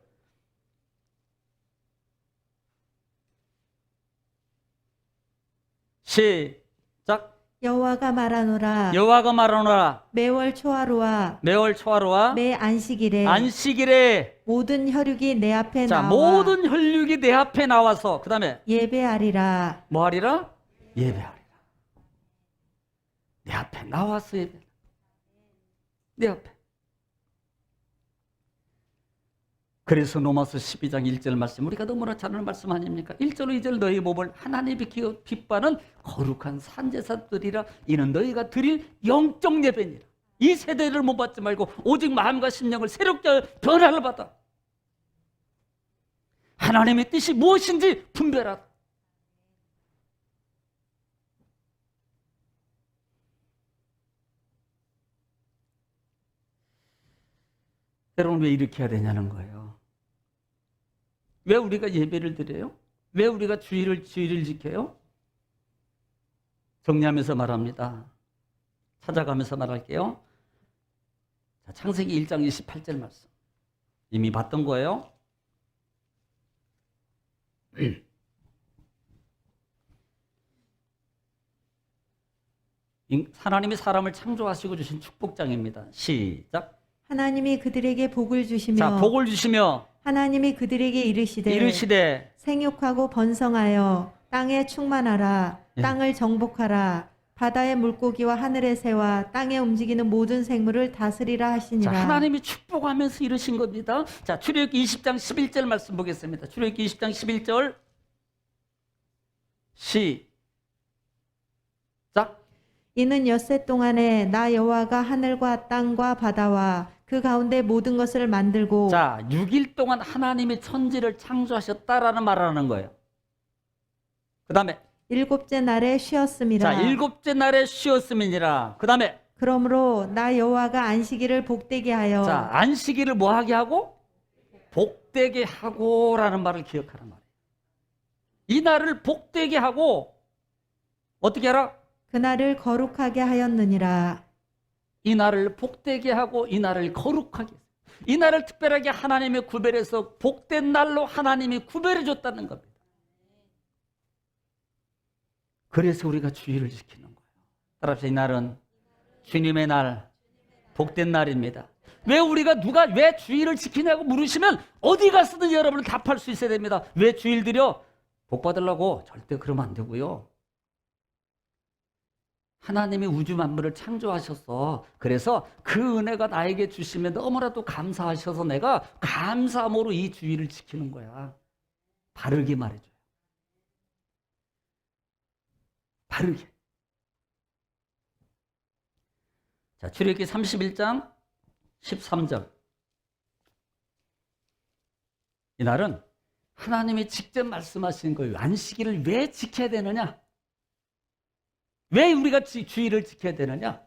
시작. 여호와가 말하노라 여호와가 말하노라 매월 초하루와 매월 초하루와 매 안식일에 안식일에 모든 혈육이 내 앞에 자 나와 모든 혈육이 내 앞에 나와서 그 다음에 예배하리라. 뭐 하리라? 예배하리라. 내 앞에 나와서 예배. 내 앞에. 그래서 로마서 12장 1절 말씀 우리가 너무나 잘 아는 말씀 아닙니까? 1절 2절 너희 몸을 하나님이 기뻐하는 거룩한 산제사들이라 이는 너희가 드릴 영적 예배니라. 이 세대를 못 받지 말고 오직 마음과 심령을 새롭게 변화를 받아 하나님의 뜻이 무엇인지 분별하라. 여러분 왜 이렇게 해야 되냐는 거예요. 왜 우리가 예배를 드려요? 왜 우리가 주일을 지켜요? 정리하면서 말합니다. 찾아가면서 말할게요. 자, 창세기 1장 28절 말씀. 이미 봤던 거예요. 하나님이 사람을 창조하시고 주신 축복장입니다. 시작. 하나님이 그들에게 복을 주시며 자, 복을 주시며 하나님이 그들에게 이르시되 생육하고 번성하여 땅에 충만하라. 예. 땅을 정복하라. 바다의 물고기와 하늘의 새와 땅에 움직이는 모든 생물을 다스리라 하시니라. 자, 하나님이 축복하면서 이루신 겁니다. 자, 출애굽기 20장 11절 말씀 보겠습니다. 출애굽기 20장 11절 시작. 이는 엿새 동안에 나 여호와가 하늘과 땅과 바다와 그 가운데 모든 것을 만들고 자, 6일 동안 하나님이 천지를 창조하셨다라는 말을 하는 거예요. 그 다음에 일곱째 날에 쉬었음이라. 자, 일곱째 날에 쉬었음이니라. 그 다음에 그러므로 나 여호와가 안식일을 복되게 하여 자, 안식일을 뭐 하게 하고? 복되게 하고라는 말을 기억하란 말이에요. 이 날을 복되게 하고 어떻게 하라? 그날을 거룩하게 하였느니라. 이 날을 복되게 하고 이 날을 거룩하게 했어요. 이 날을 특별하게 하나님이 구별해서 복된 날로 하나님이 구별해 줬다는 겁니다. 그래서 우리가 주일을 지키는 거예요. 따라서 이 날은 주님의 날, 복된 날입니다. 왜 우리가 왜 주일을 지키냐고 물으시면 어디 가서든 여러분은 답할 수 있어야 됩니다. 왜 주일 드려? 복 받으려고? 절대 그러면 안 되고요. 하나님이 우주 만물을 창조하셔서 그래서 그 은혜가 나에게 주시면 너무나도 감사하셔서 내가 감사함으로 이 주일을 지키는 거야. 바르게 말해줘요. 바르게. 자, 출애굽기 31장 13절. 이날은 하나님이 직접 말씀하신 거예요. 안식일을 왜 지켜야 되느냐? 왜 우리가 주일을 지켜야 되느냐?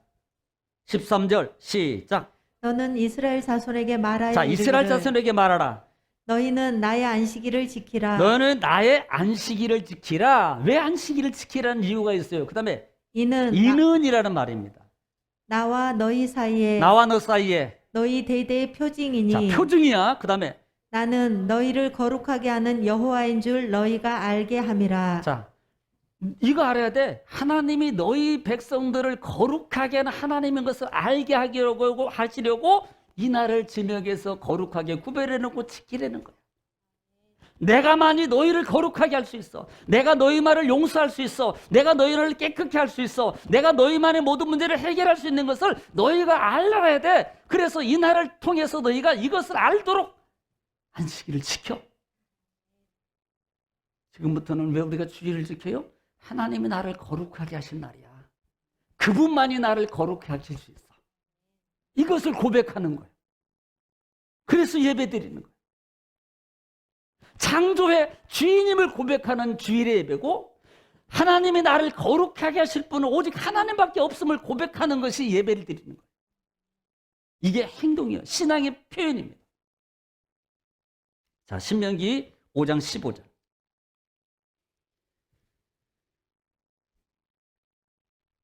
13절 시작. 너는 이스라엘 자손에게 말하여 자, 이스라엘 이르기를 자손에게 말하라. 너희는 나의 안식일을 지키라. 너는 나의 안식일을 지키라. 왜 안식일을 지키라는 이유가 있어요. 그 다음에 이는이라는 말입니다. 나와 너희 사이에 나와 너 사이에. 너희 대대의 표징이니 자, 표징이야. 그 다음에 나는 너희를 거룩하게 하는 여호와인 줄 너희가 알게 함이라. 자, 이거 알아야 돼. 하나님이 너희 백성들을 거룩하게 하는 하나님인 것을 알게 하시려고 이 날을 지명해서 거룩하게 구별해놓고 지키려는 거야. 내가만이 너희를 거룩하게 할 수 있어. 내가 너희 말을 용서할 수 있어. 내가 너희를 깨끗게 할 수 있어. 내가 너희만의 모든 문제를 해결할 수 있는 것을 너희가 알아야 돼. 그래서 이 날을 통해서 너희가 이것을 알도록 안식일을 지켜. 지금부터는 왜 우리가 주일을 지켜요? 하나님이 나를 거룩하게 하신 날이야. 그분만이 나를 거룩하게 하실 수 있어. 이것을 고백하는 거예요. 그래서 예배 드리는 거예요. 창조의 주인임을 고백하는 주일의 예배고, 하나님이 나를 거룩하게 하실 분은 오직 하나님밖에 없음을 고백하는 것이 예배를 드리는 거예요. 이게 행동이에요. 신앙의 표현입니다. 자, 신명기 5장 15절.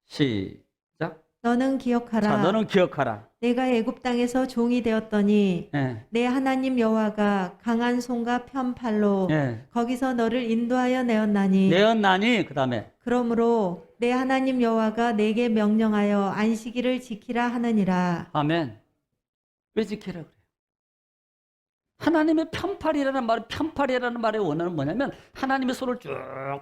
시작. 너는 기억하라. 자, 너는 기억하라. 내가 애굽 땅에서 종이 되었더니 내 하나님 여호와가 강한 손과 편팔로 거기서 너를 인도하여 내었나니 그 다음에 그러므로 내 하나님 여호와가 내게 명령하여 안식일을 지키라 하느니라. 아멘. 왜 지키라 그래요? 하나님의 편팔이라는 말의 원어는 뭐냐면 하나님의 손을 쭉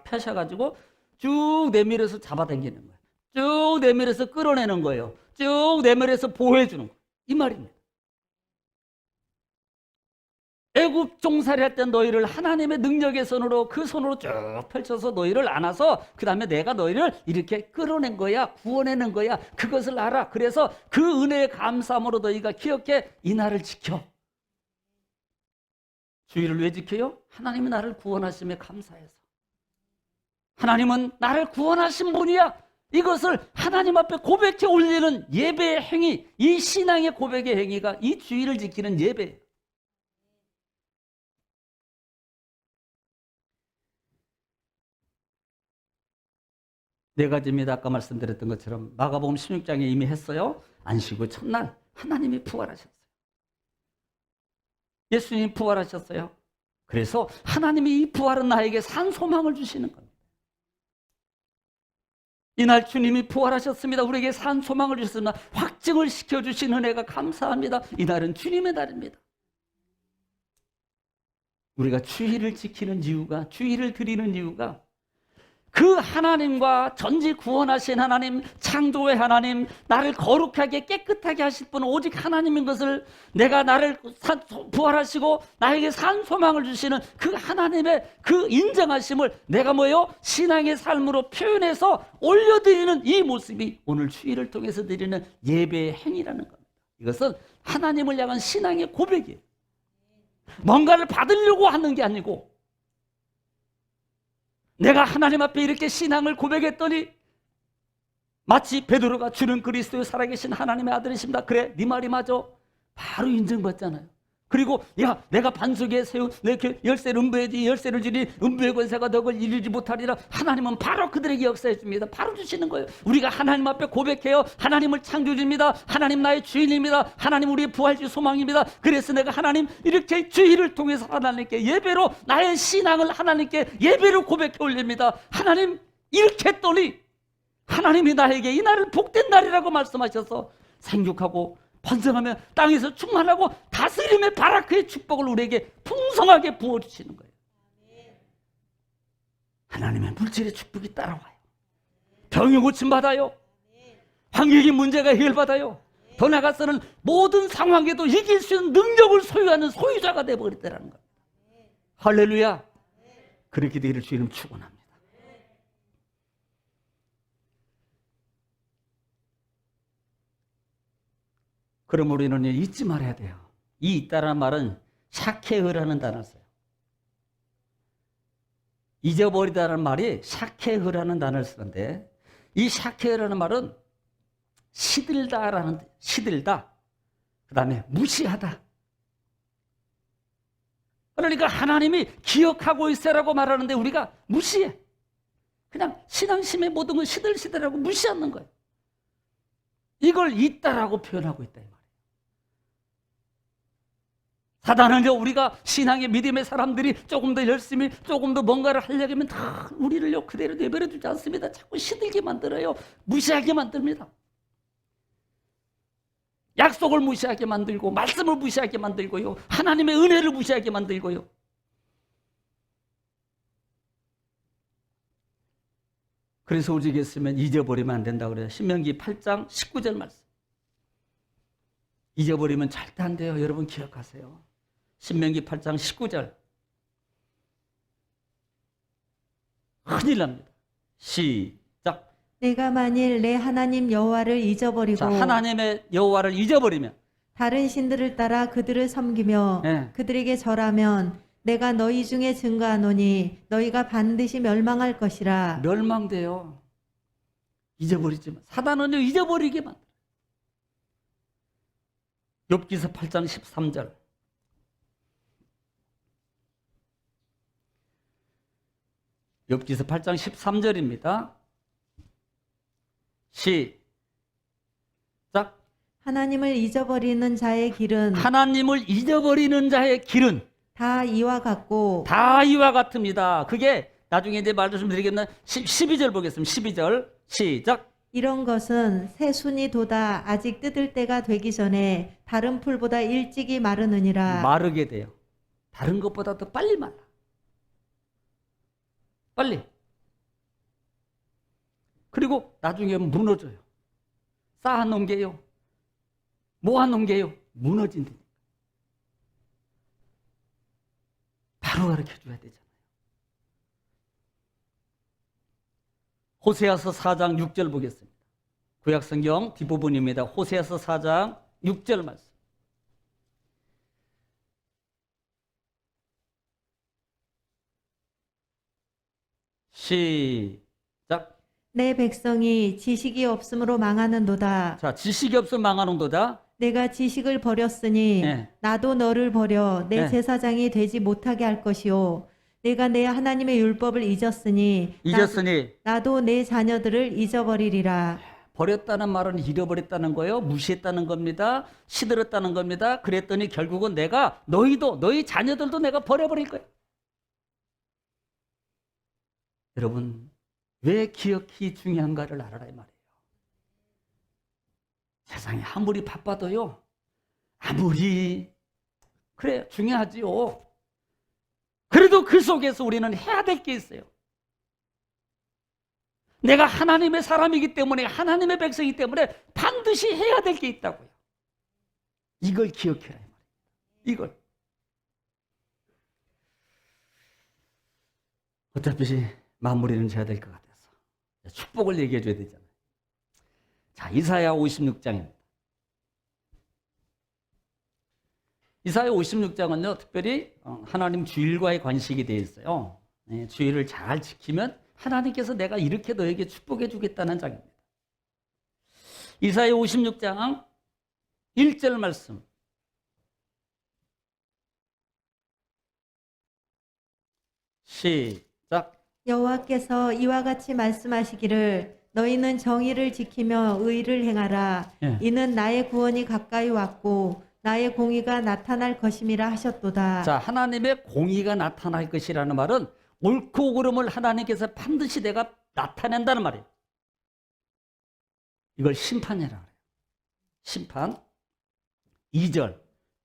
펴셔가지고 쭉 내밀어서 잡아당기는 거예요. 쭉 내밀어서 끌어내는 거예요. 쭉 내밀어서 보호해주는 거예요. 이 말입니다. 애굽 종살이 할 때 너희를 하나님의 능력의 손으로 그 손으로 쭉 펼쳐서 너희를 안아서 그 다음에 내가 너희를 이렇게 끌어낸 거야. 구원해낸 거야. 그것을 알아. 그래서 그 은혜에 감사함으로 너희가 기억해 이 날을 지켜. 주일을 왜 지켜요? 하나님이 나를 구원하심에 감사해서. 하나님은 나를 구원하신 분이야. 이것을 하나님 앞에 고백해 올리는 예배의 행위, 이 신앙의 고백의 행위가 이 주일을 지키는 예배예요. 네 가지입니다. 아까 말씀드렸던 것처럼 마가복음 16장에 이미 했어요. 안식구 첫날 하나님이 부활하셨어요. 예수님이 부활하셨어요. 그래서 하나님이 이 부활은 나에게 산 소망을 주시는 겁니다. 이날 주님이 부활하셨습니다. 우리에게 산 소망을 주셨습니다. 확증을 시켜주신 은혜가 감사합니다. 이날은 주님의 날입니다. 우리가 주일을 지키는 이유가, 주일을 드리는 이유가 그 하나님과 전지 구원하신 하나님, 창조의 하나님, 나를 거룩하게 깨끗하게 하실 분은 오직 하나님인 것을, 내가 나를 부활하시고 나에게 산 소망을 주시는 그 하나님의 그 인정하심을 내가 뭐예요? 신앙의 삶으로 표현해서 올려드리는 이 모습이 오늘 주일을 통해서 드리는 예배의 행위라는 겁니다. 이것은 하나님을 향한 신앙의 고백이에요. 뭔가를 받으려고 하는 게 아니고, 내가 하나님 앞에 이렇게 신앙을 고백했더니 마치 베드로가 주는 그리스도의 살아계신 하나님의 아들이십니다. 그래, 네 말이 맞아. 바로 인정받잖아요. 그리고 야 내가 반석에 세운 내 열쇠를 음부해지 열쇠를 주니 음부의 권세가 너를 이루지 못하리라. 하나님은 바로 그들에게 역사해 줍니다. 바로 주시는 거예요. 우리가 하나님 앞에 고백해요. 하나님을 창조주입니다. 하나님 나의 주인입니다. 하나님 우리의 부활주 소망입니다. 그래서 내가 하나님 이렇게 주의를 통해서 하나님께 예배로 나의 신앙을 하나님께 예배로 고백해 올립니다. 하나님 이렇게 했더니 하나님이 나에게 이 날을 복된 날이라고 말씀하셔서 생육하고 번성하며 땅에서 충만하고 다스림의 바라크의 축복을 우리에게 풍성하게 부어주시는 거예요. 하나님의 물질의 축복이 따라와요. 병이 고침받아요. 환경의 문제가 해결받아요. 더 나아가서는 모든 상황에도 이길 수 있는 능력을 소유하는 소유자가 되어버렸다는 거예요. 할렐루야. 그렇게 되기를 주님 축원합니다. 그럼 우리는 잊지 말아야 돼요. 이 있다라는 말은 샤케흐라는 단어를 써요. 잊어버리다라는 말이 샤케흐라는 단어를 쓰는데 이 샤케흐라는 말은 시들다라는 시들다. 그 다음에 무시하다. 그러니까 하나님이 기억하고 있어라고 말하는데 우리가 무시해. 그냥 신앙심의 모든 걸 시들시들하고 무시하는 거예요. 이걸 있다라고 표현하고 있다 이 말이에요. 사단은 우리가 신앙의 믿음의 사람들이 조금 더 열심히 조금 더 뭔가를 하려고 하면 다 우리를 그대로 내버려 두지 않습니다. 자꾸 시들게 만들어요. 무시하게 만듭니다. 약속을 무시하게 만들고 말씀을 무시하게 만들고요. 하나님의 은혜를 무시하게 만들고요. 그래서 오직 있으면 잊어버리면 안 된다고 그래요. 신명기 8장 19절 말씀. 잊어버리면 절대 안 돼요. 여러분 기억하세요. 신명기 8장 19절. 큰일 납니다. 시작. 내가 만일 내 하나님 여호와를 잊어버리고 자, 하나님의 여호와를 잊어버리면 다른 신들을 따라 그들을 섬기며 네. 그들에게 절하면 내가 너희 중에 증거하노니 너희가 반드시 멸망할 것이라. 멸망돼요. 잊어버리지만 사단은 잊어버리게 만들어요. 욥기서 8장 13절. 욥기서 8장 13절입니다. 시작. 하나님을 잊어버리는 자의 길은 하나님을 잊어버리는 자의 길은 다 이와 같고 다 이와 같습니다. 그게 나중에 이제 말씀드리겠나 12절 보겠습니다. 12절 시작. 이런 것은 새순이 돋아 아직 뜯을 때가 되기 전에 다른 풀보다 일찍이 마르느니라. 마르게 돼요. 다른 것보다 더 빨리 말라. 빨리. 그리고 나중에 무너져요. 쌓아놓은 게요. 모아놓은 게요. 무너진다. 바로 가르쳐줘야 되잖아요. 호세아서 4장 6절 보겠습니다. 구약성경 뒷부분입니다. 호세아서 4장 6절 말씀. 시작. 내 백성이 지식이 없으므로 망하는도다. 자, 지식이 없으면 망하는도다. 내가 지식을 버렸으니 네. 나도 너를 버려 내 네. 제사장이 되지 못하게 할 것이요. 내가 내 하나님의 율법을 잊었으니 나도 내 자녀들을 잊어버리리라. 버렸다는 말은 잃어버렸다는 거예요. 무시했다는 겁니다. 시들었다는 겁니다. 그랬더니 결국은 내가 너희도 너희 자녀들도 내가 버려버릴 거예요. 여러분 왜 기억이 중요한가를 알아라 이 말이에요. 세상에 아무리 바빠도요. 아무리 그래 중요하지요. 그래도 그 속에서 우리는 해야 될 게 있어요. 내가 하나님의 사람이기 때문에 하나님의 백성이기 때문에 반드시 해야 될 게 있다고요. 이걸 기억해라 이 말이에요. 이걸. 어차피 마무리는 해야 될 것 같아서 축복을 얘기해 줘야 되잖아요. 자, 이사야 56장입니다. 이사야 56장은요, 특별히 하나님 주일과의 관식이 되어 있어요. 주일을 잘 지키면 하나님께서 내가 이렇게 너에게 축복해 주겠다는 장입니다. 이사야 56장 1절 말씀. 시작. 여호와께서 이와 같이 말씀하시기를 너희는 정의를 지키며 의를 행하라. 예. 이는 나의 구원이 가까이 왔고 나의 공의가 나타날 것임이라 하셨도다. 자, 하나님의 공의가 나타날 것이라는 말은 옳고 그름을 하나님께서 반드시 내가 나타낸다는 말이에요. 이걸 심판이라 그래요. 심판. 2절.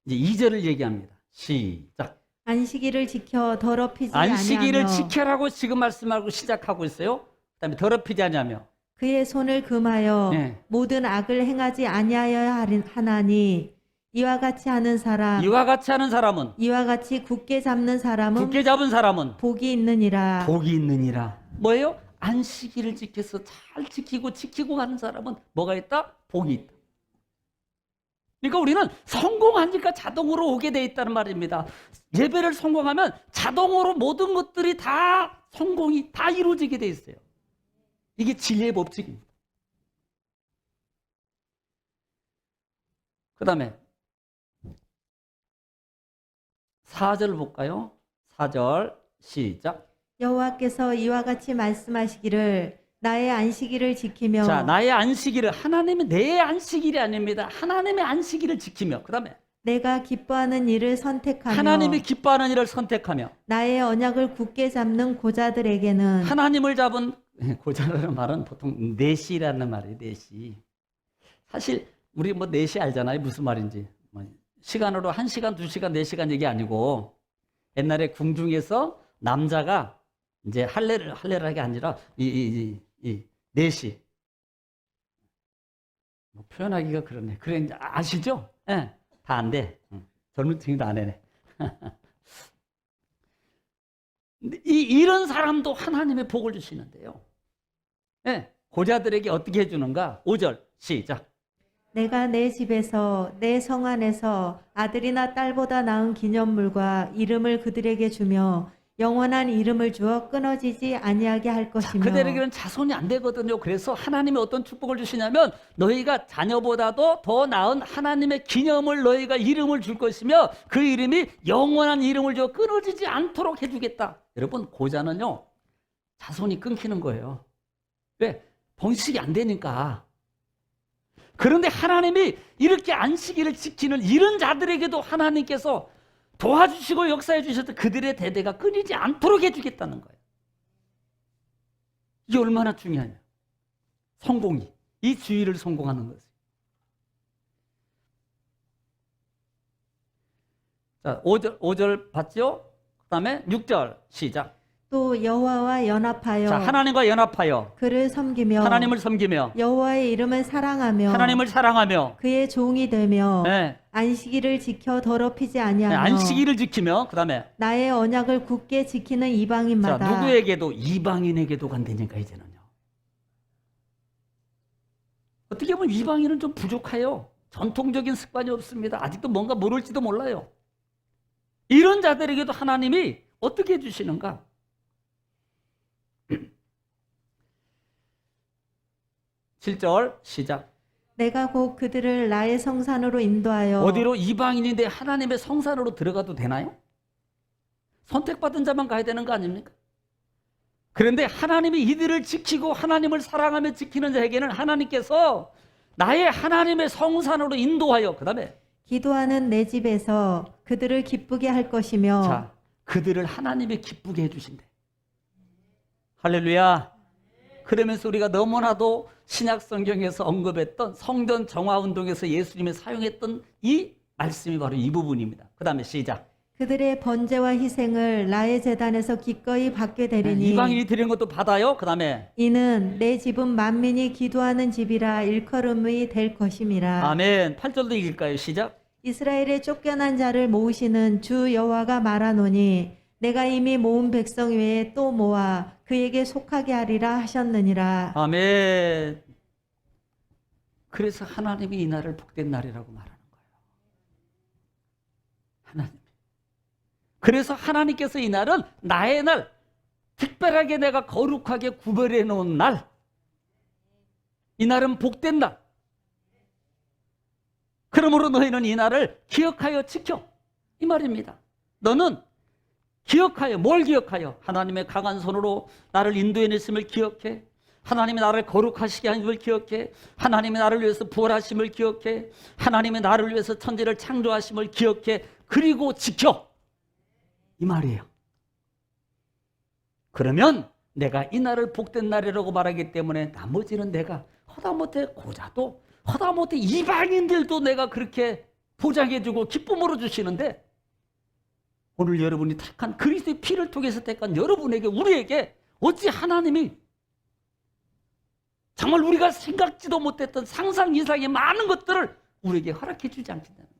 이제 2절을 얘기합니다. 시작. 안식일을 지켜 더럽히지 안식일을 아니하며 지켜라고 지금 말씀하고 시작하고 있어요. 그다음에 더럽히지 아니하며. 그의 손을 금하여 예. 모든 악을 행하지 아니하여야 하나니 이와 같이 하는 사람 이와 같이 하는 사람은, 이와 같이 굳게 잡는 사람은 굳게 잡은 사람은 복이 있느니라. 복이 있느니라. 뭐예요? 안식일을 지켜서 잘 지키고 가는 사람은 뭐가 있다? 복이 있다. 그러니까 우리는 성공하니까 자동으로 오게 돼 있다는 말입니다. 예배를 성공하면 자동으로 모든 것들이 다 성공이 다 이루어지게 돼 있어요. 이게 진리의 법칙입니다. 그 다음에 4절 볼까요? 4절 시작. 여호와께서 이와 같이 말씀하시기를 나의 안식일을 지키며 자, 나의 안식일을, 하나님이 내 안식일이 아닙니다. 하나님의 안식일을 지키며, 그 다음에 내가 기뻐하는 일을 선택하며 하나님이 기뻐하는 일을 선택하며, 나의 언약을 굳게 잡는 고자들에게는 하나님을 잡은 고자라는 말은 보통 내시라는 말이에요. 내시. 사실 우리 뭐 내시 알잖아요. 무슨 말인지. 시간으로 1시간, 2시간, 4시간 얘기 아니고 옛날에 궁중에서 남자가 이제 할례를 하게 아니라 이 4시. 뭐 표현하기가 그렇네. 그래 이제 아시죠? 예. 네, 다 안 돼. 젊은 층도 안 해네. 이런 사람도 하나님의 복을 주시는데요. 네, 고자들에게 어떻게 해주는가? 5절 시작. 내가 내 집에서 내 성 안에서 아들이나 딸보다 나은 기념물과 이름을 그들에게 주며 영원한 이름을 주어 끊어지지 아니하게 할 것이며 그들에게는 자손이 안 되거든요. 그래서 하나님이 어떤 축복을 주시냐면 너희가 자녀보다도 더 나은 하나님의 기념을 너희가 이름을 줄 것이며 그 이름이 영원한 이름을 주어 끊어지지 않도록 해주겠다. 여러분 고자는요 자손이 끊기는 거예요. 왜? 번식이 안 되니까. 그런데 하나님이 이렇게 안식일을 지키는 이런 자들에게도 하나님께서 도와주시고 역사해 주셔서 그들의 대대가 끊이지 않도록 해주겠다는 거예요. 이게 얼마나 중요하냐. 성공이. 이 주의를 성공하는 것이. 자, 5절 봤죠? 그 다음에 6절 시작. 또 여호와와 연합하여 자, 하나님과 연합하여 그를 섬기며 하나님을 섬기며 여호와의 이름을 사랑하며 하나님을 사랑하며 그의 종이 되며 네. 안식일을 지켜 더럽히지 네, 아니하며 안식일을 지키며 그 다음에 나의 언약을 굳게 지키는 자, 이방인마다 누구에게도 이방인에게도 간다니까 이제는요. 어떻게 보면 이방인은 좀 부족해요. 전통적인 습관이 없습니다. 아직도 뭔가 모를지도 몰라요. 이런 자들에게도 하나님이 어떻게 해주시는가? 7절 시작. 내가 곧 그들을 나의 성산으로 인도하여 어디로? 이방인인데 하나님의 성산으로 들어가도 되나요? 선택받은 자만 가야 되는 거 아닙니까? 그런데 하나님이 이들을 지키고 하나님을 사랑하며 지키는 자에게는 하나님께서 나의 하나님의 성산으로 인도하여 그 다음에 기도하는 내 집에서 그들을 기쁘게 할 것이며 자, 그들을 하나님이 기쁘게 해주신대. 할렐루야. 그러면서 우리가 너무나도 신약 성경에서 언급했던 성전 정화 운동에서 예수님이 사용했던 이 말씀이 바로 이 부분입니다. 그 다음에 시작. 그들의 번제와 희생을 나의 제단에서 기꺼이 받게 되리니 이방인이 드리는 것도 받아요. 그 다음에 이는 내 집은 만민이 기도하는 집이라 일컬음이 될 것임이라. 아멘. 8절도 읽을까요? 시작. 이스라엘의 쫓겨난 자를 모으시는 주 여호와가 말하노니 내가 이미 모은 백성 외에 또 모아 그에게 속하게 하리라 하셨느니라. 아멘. 그래서 하나님이 이 날을 복된 날이라고 말하는 거예요. 하나님. 그래서 하나님께서 이 날은 나의 날, 특별하게 내가 거룩하게 구별해 놓은 날. 이 날은 복된 날. 그러므로 너희는 이 날을 기억하여 지켜. 이 말입니다. 너는 기억하여, 뭘 기억하여? 하나님의 강한 손으로 나를 인도해냈음을 기억해. 하나님이 나를 거룩하시게 하심을 기억해. 하나님이 나를 위해서 부활하심을 기억해. 하나님이 나를 위해서 천지를 창조하심을 기억해. 그리고 지켜. 이 말이에요. 그러면 내가 이 날을 복된 날이라고 말하기 때문에 나머지는 내가 허다못해 고자도, 허다못해 이방인들도 내가 그렇게 보장해주고 기쁨으로 주시는데, 오늘 여러분이 택한 그리스도의 피를 통해서 택한 여러분에게, 우리에게 어찌 하나님이 정말 우리가 생각지도 못했던 상상 이상의 많은 것들을 우리에게 허락해 주지 않겠냐는 겁니다.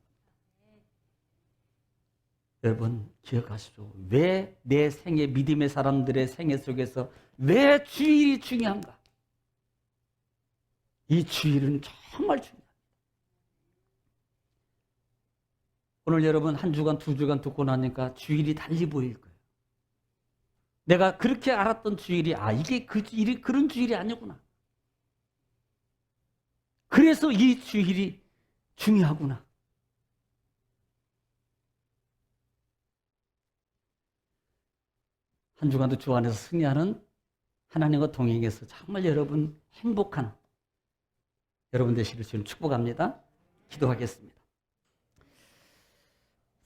여러분 기억하시죠? 왜 내 생애, 믿음의 사람들의 생애 속에서 왜 주일이 중요한가? 이 주일은 정말 중요합니다. 오늘 여러분 한 주간, 두 주간 듣고 나니까 주일이 달리 보일 거예요. 내가 그렇게 알았던 주일이, 이게 그 주일이 그런 주일이 아니구나. 그래서 이 주일이 중요하구나. 한 주간도 주 안에서 승리하는 하나님과 동행해서 정말 여러분 행복한 여러분 되시길 주님 축복합니다. 기도하겠습니다.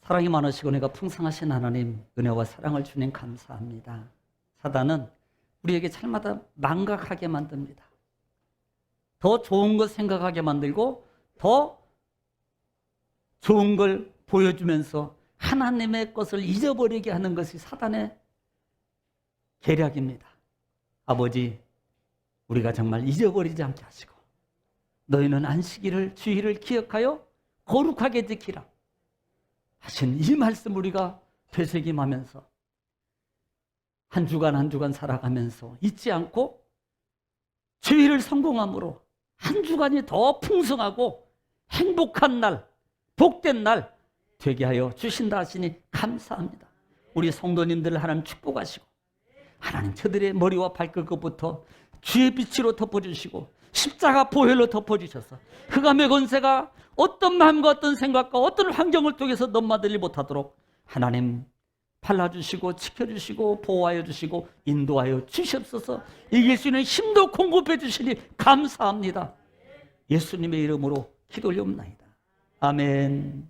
사랑이 많으시고 은혜가 풍성하신 하나님, 은혜와 사랑을 주님 감사합니다. 사단은 우리에게 잘마다 망각하게 만듭니다. 더 좋은 것 생각하게 만들고 더 좋은 걸 보여주면서 하나님의 것을 잊어버리게 하는 것이 사단의 계략입니다. 아버지, 우리가 정말 잊어버리지 않게 하시고 너희는 안식일을, 주일을 기억하여 거룩하게 지키라 하신 이 말씀 우리가 되새김하면서 한 주간 한 주간 살아가면서 잊지 않고 주일을 성공함으로 한 주간이 더 풍성하고 행복한 날, 복된 날 되게 하여 주신다 하시니 감사합니다. 우리 성도님들을 하나님 축복하시고 하나님 저들의 머리와 발끝부터 주의 빛으로 덮어주시고 십자가 보혈로 덮어주셔서 흑암의 권세가 어떤 마음과 어떤 생각과 어떤 환경을 통해서 넘나들지 못하도록 하나님 발라주시고 지켜주시고 보호하여 주시고 인도하여 주시옵소서. 이길 수 있는 힘도 공급해 주시니 감사합니다. 예수님의 이름으로 기도 올려옵나이다. 아멘.